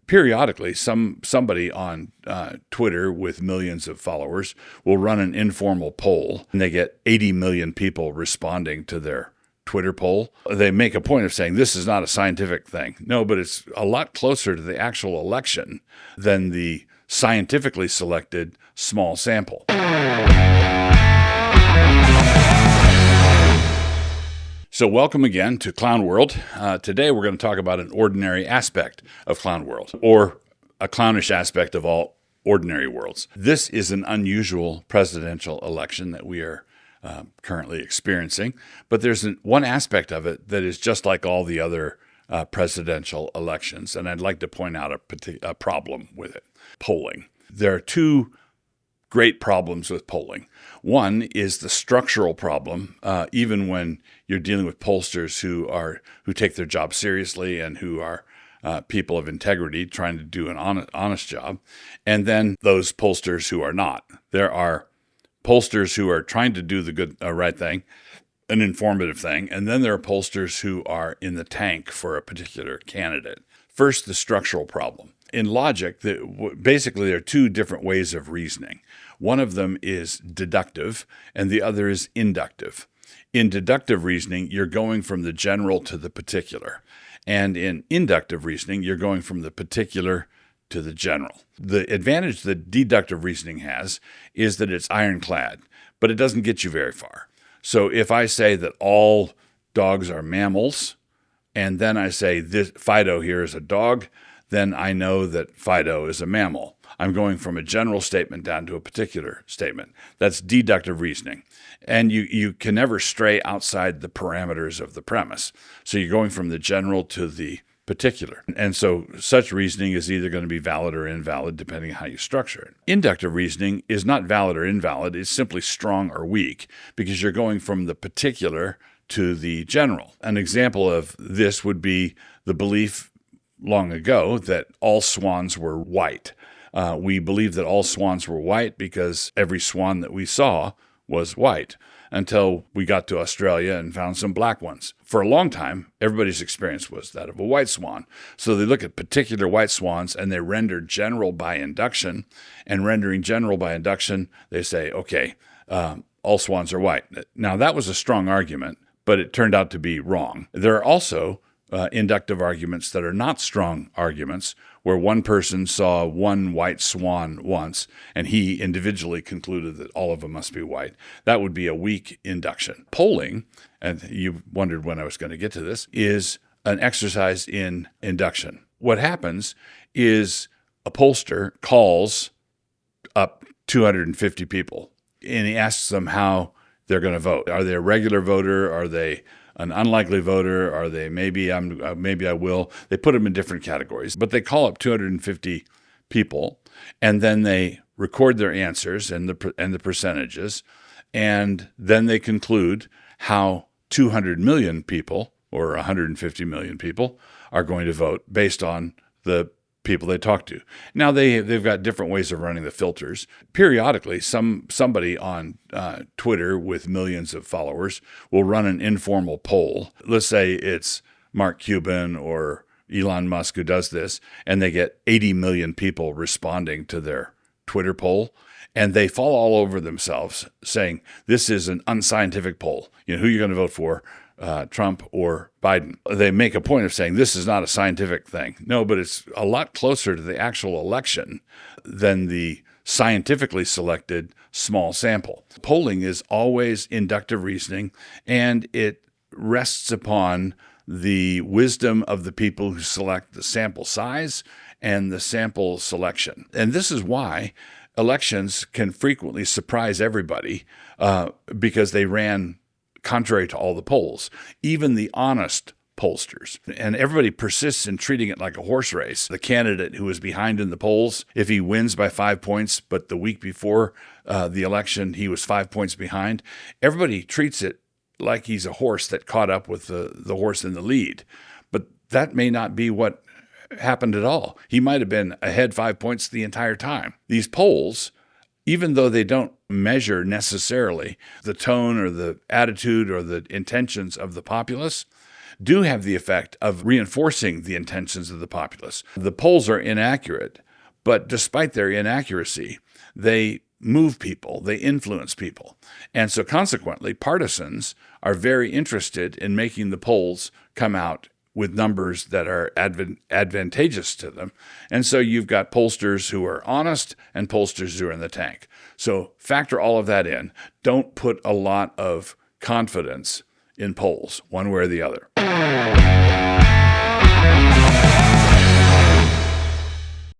Periodically, somebody on Twitter with millions of followers will run an informal poll, and they get 80 million people responding to their Twitter poll. They make a point of saying this is not a scientific thing. No, but it's a lot closer to the actual election than the scientifically selected small sample. So welcome again to Clown World. Today we're going to talk about an ordinary aspect of Clown World, or a clownish aspect of all ordinary worlds. This is an unusual presidential election that we are currently experiencing, but there's one aspect of it that is just like all the other presidential elections, and I'd like to point out a problem with it: polling. There are two great problems with polling. One is the structural problem. Even when you're dealing with pollsters who take their job seriously and who are people of integrity trying to do an honest job, and then those pollsters who are not. There are pollsters who are trying to do the right thing, an informative thing, and then there are pollsters who are in the tank for a particular candidate. First, the structural problem. In logic, basically there are two different ways of reasoning. One of them is deductive, and the other is inductive. In deductive reasoning, you're going from the general to the particular. And in inductive reasoning, you're going from the particular to the general. The advantage that deductive reasoning has is that it's ironclad, but it doesn't get you very far. So if I say that all dogs are mammals, and then I say this Fido here is a dog, then I know that Fido is a mammal. I'm going from a general statement down to a particular statement. That's deductive reasoning. And you can never stray outside the parameters of the premise. So you're going from the general to the particular. And so such reasoning is either going to be valid or invalid depending on how you structure it. Inductive reasoning is not valid or invalid. It's simply strong or weak because you're going from the particular to the general. An example of this would be the belief long ago that all swans were white. We believed that all swans were white because every swan that we saw was white until we got to Australia and found some black ones. For a long time, everybody's experience was that of a white swan. So they look at particular white swans and they render general by induction. And rendering general by induction, they say, okay, all swans are white. Now, that was a strong argument, but it turned out to be wrong. There are also inductive arguments that are not strong arguments, where one person saw one white swan once, and he individually concluded that all of them must be white. That would be a weak induction. Polling, and you wondered when I was going to get to this, is an exercise in induction. What happens is a pollster calls up 250 people, and he asks them how they're going to vote. Are they a regular voter? Are they an unlikely voter? Are they maybe I will? They put them in different categories, but they call up 250 people, and then they record their answers and the percentages, and then they conclude how 200 million people or 150 million people are going to vote based on the people they talk to. Now they've got different ways of running the filters. Periodically, somebody on Twitter with millions of followers will run an informal poll. Let's say it's Mark Cuban or Elon Musk who does this, and they get 80 million people responding to their Twitter poll, and they fall all over themselves saying, this is an unscientific poll. Who you're going to vote for, Trump or Biden. They make a point of saying this is not a scientific thing. No, but it's a lot closer to the actual election than the scientifically selected small sample. Polling is always inductive reasoning, and it rests upon the wisdom of the people who select the sample size and the sample selection. And this is why elections can frequently surprise everybody because they ran contrary to all the polls, even the honest pollsters. And everybody persists in treating it like a horse race. The candidate who is behind in the polls, if he wins by 5 points, but the week before the election he was 5 points behind, everybody treats it like he's a horse that caught up with the horse in the lead. But that may not be what happened at all. He might have been ahead 5 points the entire time. These polls, even though they don't measure necessarily the tone or the attitude or the intentions of the populace, do have the effect of reinforcing the intentions of the populace. The polls are inaccurate, but despite their inaccuracy, they move people, they influence people. And so consequently, partisans are very interested in making the polls come out with numbers that are advantageous to them. And so you've got pollsters who are honest and pollsters who are in the tank. So factor all of that in. Don't put a lot of confidence in polls, one way or the other.